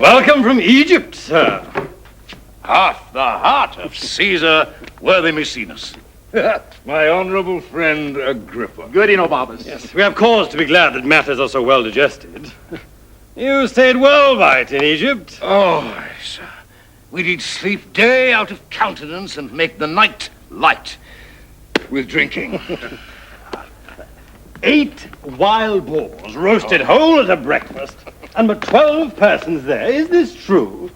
Welcome from Egypt, sir. Half the heart of Caesar, worthy Maecenas. My honorable friend Agrippa. Good, Enobarbus. Yes, we have cause to be glad that matters are so well digested. You stayed well by it in Egypt. Oh, sir. We did sleep day out of countenance and make the night light with drinking. 8 wild boars roasted whole at a breakfast, and but 12 persons there. Is this true?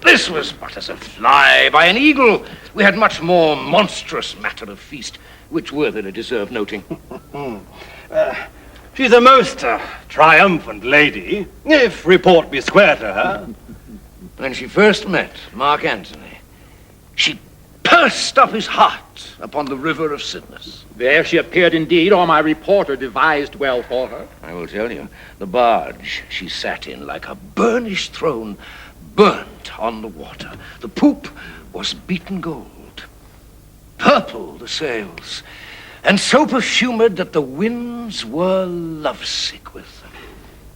This was but as a fly by an eagle. We had much more monstrous matter of feast, which worthily deserve noting. She's a most triumphant lady, if report be square to her. When she first met Marc Antony, she pursed up his heart upon the river of Cydnus. There she appeared indeed, or my reporter devised well for her. I will tell you, the barge she sat in like a burnished throne, burnt on the water. The poop was beaten gold, purple the sails, and so perfumed that the winds were lovesick with them.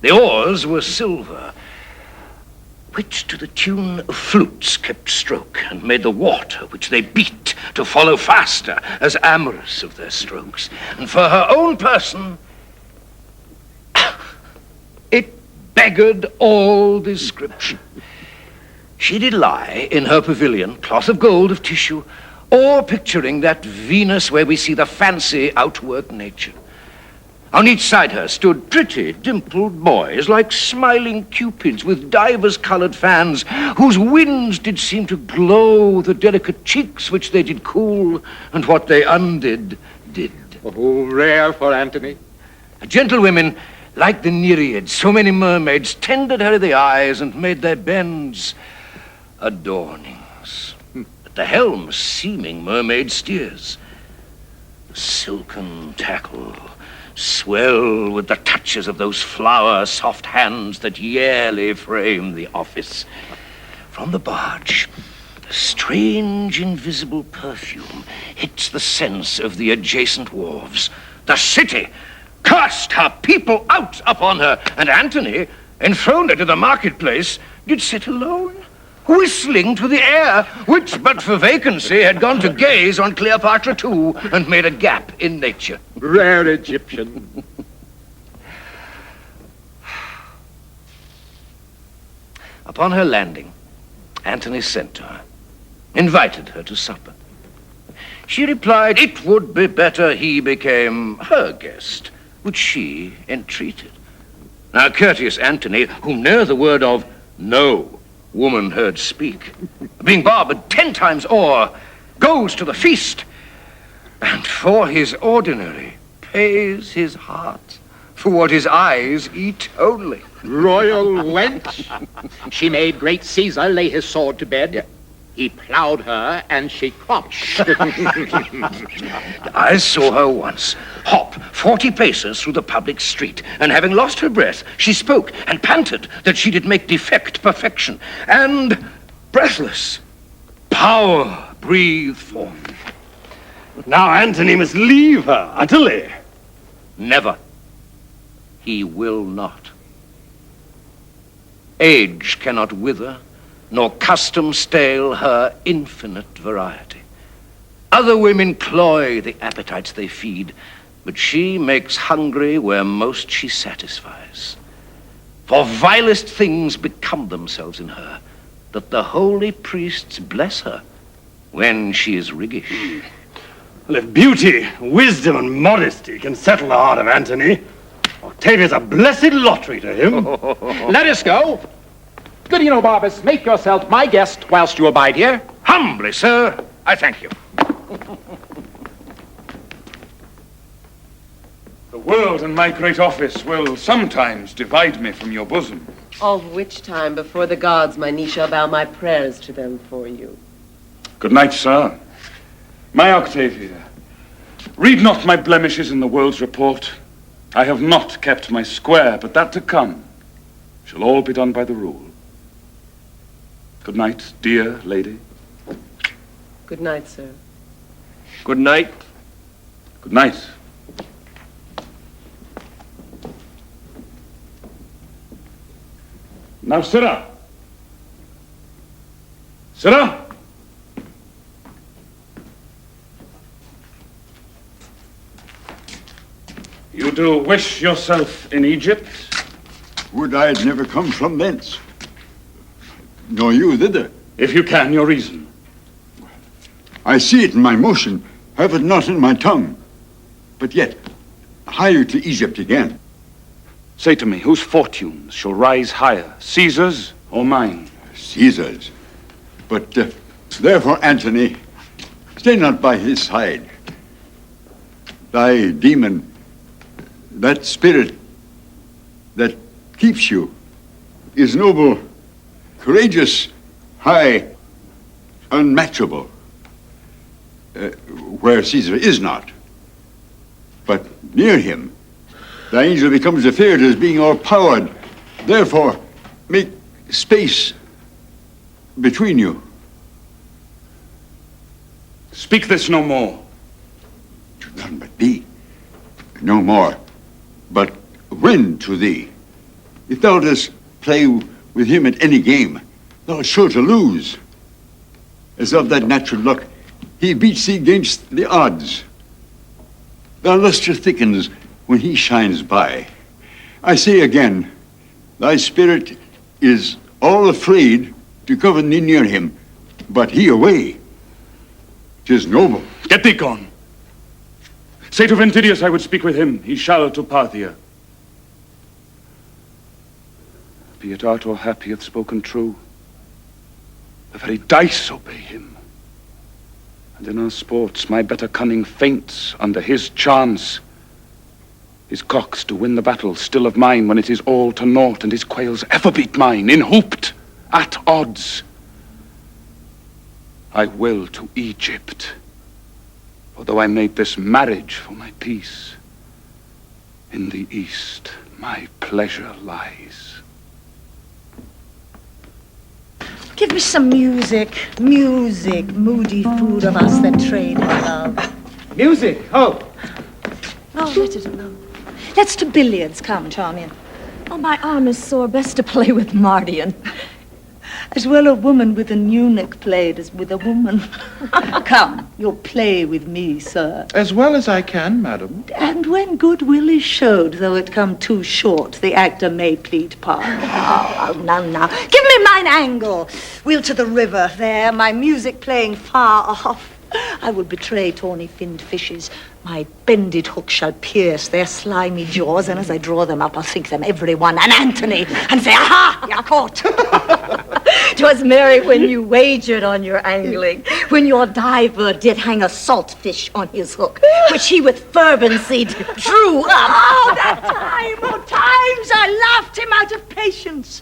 The oars were silver, which to the tune of flutes kept stroke, and made the water which they beat to follow faster, as amorous of their strokes. And for her own person, it beggared all description. She did lie in her pavilion, cloth of gold of tissue, or picturing that Venus where we see the fancy outwork nature. On each side her stood pretty, dimpled boys, like smiling cupids with divers-colored fans, whose winds did seem to glow the delicate cheeks which they did cool, and what they undid, did. Oh, rare for Antony. Gentlewomen, like the Nereids, so many mermaids, tended her the eyes and made their bends adornings. At the helm, seeming mermaid steers. The silken tackle swell with the touches of those flower-soft hands that yearly frame the office. From the barge, a strange invisible perfume hits the sense of the adjacent wharves. The city cast her people out upon her, and Antony, enthroned into the marketplace, did sit alone, whistling to the air, which but for vacancy had gone to gaze on Cleopatra too, and made a gap in nature. Rare Egyptian. Upon her landing, Antony sent to her, invited her to supper. She replied it would be better he became her guest, which she entreated. Now courteous Antony, whom ne'er the word of no woman heard speak, being barbered 10 times o'er, goes to the feast, and for his ordinary pays his heart for what his eyes eat only. Royal wench. She made great Caesar lay his sword to bed. Yeah. He plowed her, and she crouched. I saw her once hop 40 paces through the public street, and having lost her breath, she spoke and panted that she did make defect perfection, and breathless, power breathed forth. Now Antony must leave her utterly. Never. He will not. Age cannot wither, nor custom stale her infinite variety. Other women cloy the appetites they feed, but she makes hungry where most she satisfies. For vilest things become themselves in her, that the holy priests bless her when she is riggish. Well, if beauty, wisdom, and modesty can settle the heart of Antony, Octavia's a blessed lottery to him. Let us go. Good Enobarbus, make yourself my guest whilst you abide here. Humbly, sir, I thank you. The world and my great office will sometimes divide me from your bosom. All which time before the gods my knee shall bow my prayers to them for you. Good night, sir. My Octavia, read not my blemishes in the world's report. I have not kept my square, but that to come shall all be done by the rule. Good night, dear lady. Good night, sir. Good night. Good night. Now, Sirrah. Sirrah! You do wish yourself in Egypt? Would I had never come from thence. Nor you thither. If you can, your reason. I see it in my motion, have it not in my tongue. But yet, higher to Egypt again. Say to me, whose fortunes shall rise higher, Caesar's or mine? Caesar's. But therefore, Antony, stay not by his side. Thy demon, that spirit that keeps you, is noble, courageous, high, unmatchable. Where Caesar is not. But near him, the angel becomes afeard as being o'erpowered. Therefore, make space between you. Speak this no more. To none but thee. No more. But when to thee? If thou dost play with him at any game, thou art sure to lose. As of that natural luck, he beats thee against the odds. Thy lustre thickens when he shines by. I say again, thy spirit is all afraid to govern thee near him, but he away. 'Tis noble. Get thee gone. Say to Ventidius I would speak with him. He shall to Parthia. Be it art or hap, he hath spoken true. The very dice obey him. And in our sports, my better cunning faints under his chance. His cocks do win the battle still of mine when it is all to naught, and his quails ever beat mine, inhooped, at odds. I will to Egypt, although I made this marriage for my peace. In the east, my pleasure lies. Give me some music, moody food of us that trade in love. Music, oh. Oh, let it alone. Let's to billiards, come, Charmian. Oh, my arm is sore, best to play with Mardian. As well a woman with an eunuch played as with a woman. Come, you'll play with me, sir. As well as I can, madam. And when goodwill is showed, though it come too short, the actor may plead pardon. Oh, now. Give me mine angle. We'll to the river there, my music playing far off. I will betray tawny-finned fishes. My bended hook shall pierce their slimy jaws, and as I draw them up, I'll think them every one an Antony, and say, aha, you're caught. 'Twas merry when you wagered on your angling, when your diver did hang a saltfish on his hook, which he with fervency drew up. Oh, that time, times I laughed him out of patience.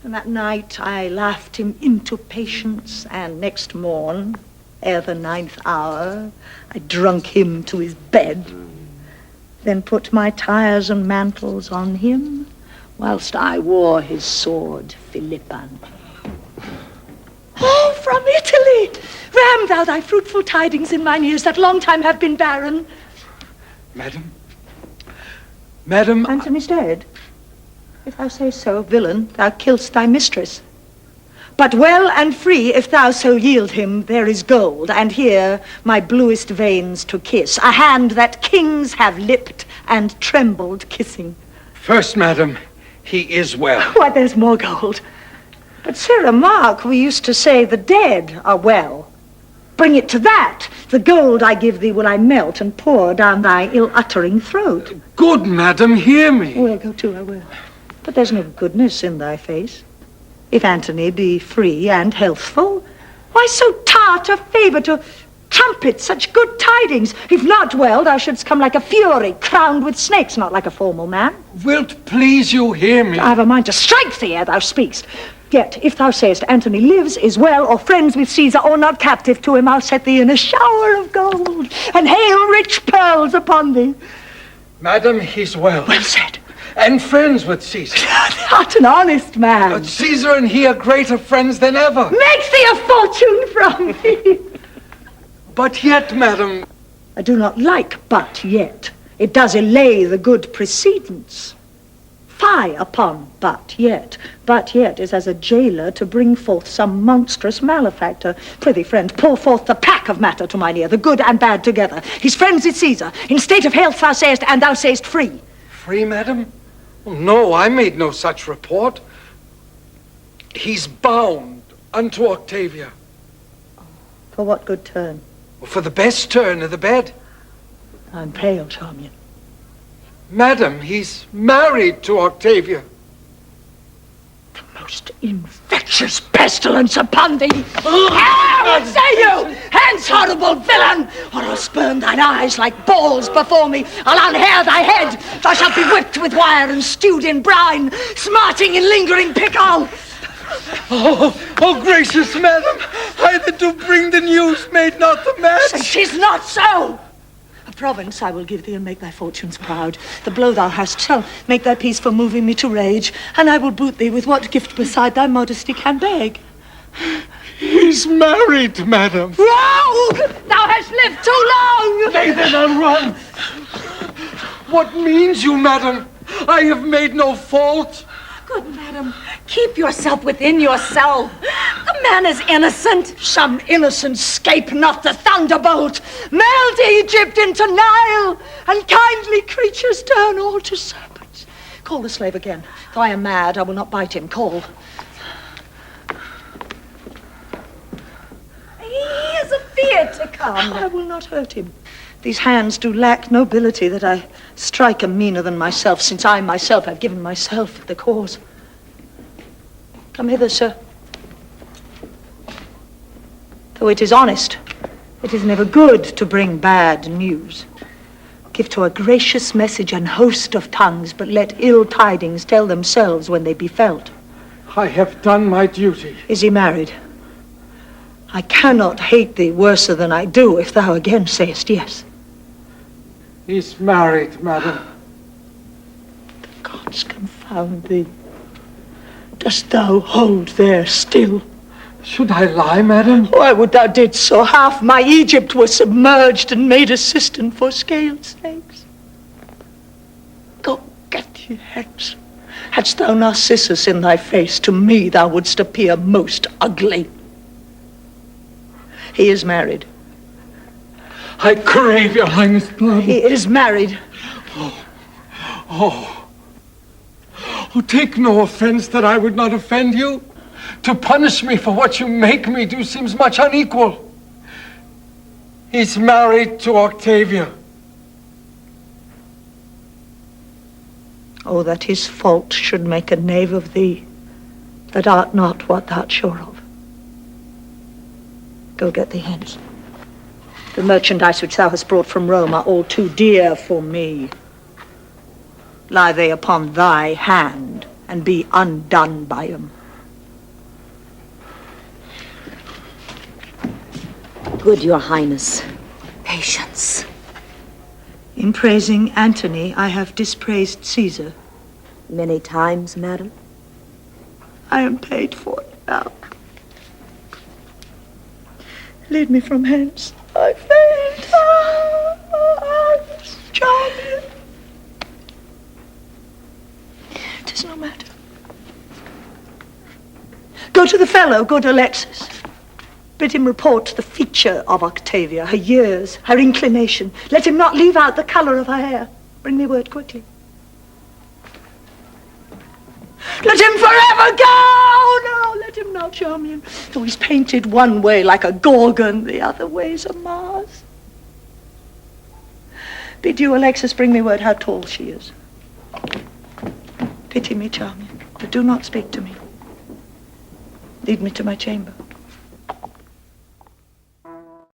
And that night I laughed him into patience, and next morn, ere the 9th hour, I drunk him to his bed, then put my tires and mantles on him, whilst I wore his sword Philippan. Oh, from Italy! Ram thou thy fruitful tidings in mine ears that long time have been barren. Madam, Antony's dead. If thou say so, villain, thou kill'st thy mistress. But well and free, if thou so yield him, there is gold, and here my bluest veins to kiss, a hand that kings have lipped and trembled kissing. first, madam, he is well. Why, there's more gold. But, Sirrah Mark, we used to say the dead are well. Bring it to that. The gold I give thee will I melt and pour down thy ill-uttering throat. Good madam, hear me. Well, go to, I will. But there's no goodness in thy face. If Antony be free and healthful, why so tart a favour to trumpet such good tidings? If not well, thou shouldst come like a fury, crowned with snakes, not like a formal man. Wilt please you hear me? I have a mind to strike thee ere thou speakst. Yet, if thou sayest Antony lives, is well, or friends with Caesar, or not captive to him, I'll set thee in a shower of gold, and hail rich pearls upon thee. Madam, he's well. Well said. And friends with Caesar. Thou art an honest man. But Caesar and he are greater friends than ever. Make thee a fortune from me. But yet, madam... I do not like but yet. It does allay the good precedence. spy upon, but yet is as a jailer to bring forth some monstrous malefactor. Prithee, friend, pour forth the pack of matter to mine ear, the good and bad together. His friends is Caesar, in state of health thou sayest, and thou sayest free. Free, madam? Oh, no, I made no such report. He's bound unto Octavia. For what good turn? For the best turn of the bed. I'm pale, Charmian. Madam, he's married to Octavia. Most infectious pestilence upon thee! What say you? Hence, horrible villain! Or I'll spurn thine eyes like balls before me. I'll unhair thy head. Thou shalt be whipped with wire and stewed in brine, smarting in lingering pickle. Oh, gracious madam, I that do bring the news made not the match. And 'tis not so. A province I will give thee and make thy fortunes proud. The blow thou hast shall make thy peace for moving me to rage, and I will boot thee with what gift beside thy modesty can beg. He's married, madam. Rogue! Thou hast lived too long! Nay, then I'll run. What means you, madam? I have made no fault. Good madam, keep yourself within yourself. The man is innocent. Some innocents scape not the thunderbolt. Melt Egypt into Nile, and kindly creatures turn all to serpents. Call the slave again. Though I am mad, I will not bite him. Call. He is afeard to come. I will not hurt him. These hands do lack nobility that I strike 'em meaner than myself, since I myself have given myself the cause. Come hither, sir. Though it is honest, it is never good to bring bad news. Give to a gracious message an host of tongues, but let ill tidings tell themselves when they be felt. I have done my duty. Is he married? I cannot hate thee worser than I do if thou again sayest yes. He's married, madam. The gods confound thee. Dost thou hold there still? Should I lie, madam? Oh, I would thou didst so. Half my Egypt was submerged and made a cistern for scaled snakes. Go, get thee hence. Hadst thou Narcissus in thy face, to me thou wouldst appear most ugly. He is married. I crave your highness' pardon. He is married. Oh, take no offense that I would not offend you. To punish me for what you make me do seems much unequal. He's married to Octavia. Oh, that his fault should make a knave of thee, that art not what thou'rt sure of. Go get thee hence. The merchandise which thou hast brought from Rome are all too dear for me. Lie they upon thy hand, and be undone by 'em. Good, your highness. Patience. In praising Antony, I have dispraised Caesar. Many times, madam? I am paid for it now. Lead me from hence. I faint. Charmian. 'Tis no matter. Go to the fellow, good Alexis. Bid him report the feature of Octavia, her years, her inclination. Let him not leave out the color of her hair. Bring me word quickly. Let him forever go! No, let him not, Charmian. Though he's painted one way like a Gorgon, the other way's a Mars. Bid you, Alexis, bring me word how tall she is. Pity me, Charmian, but do not speak to me. Lead me to my chamber.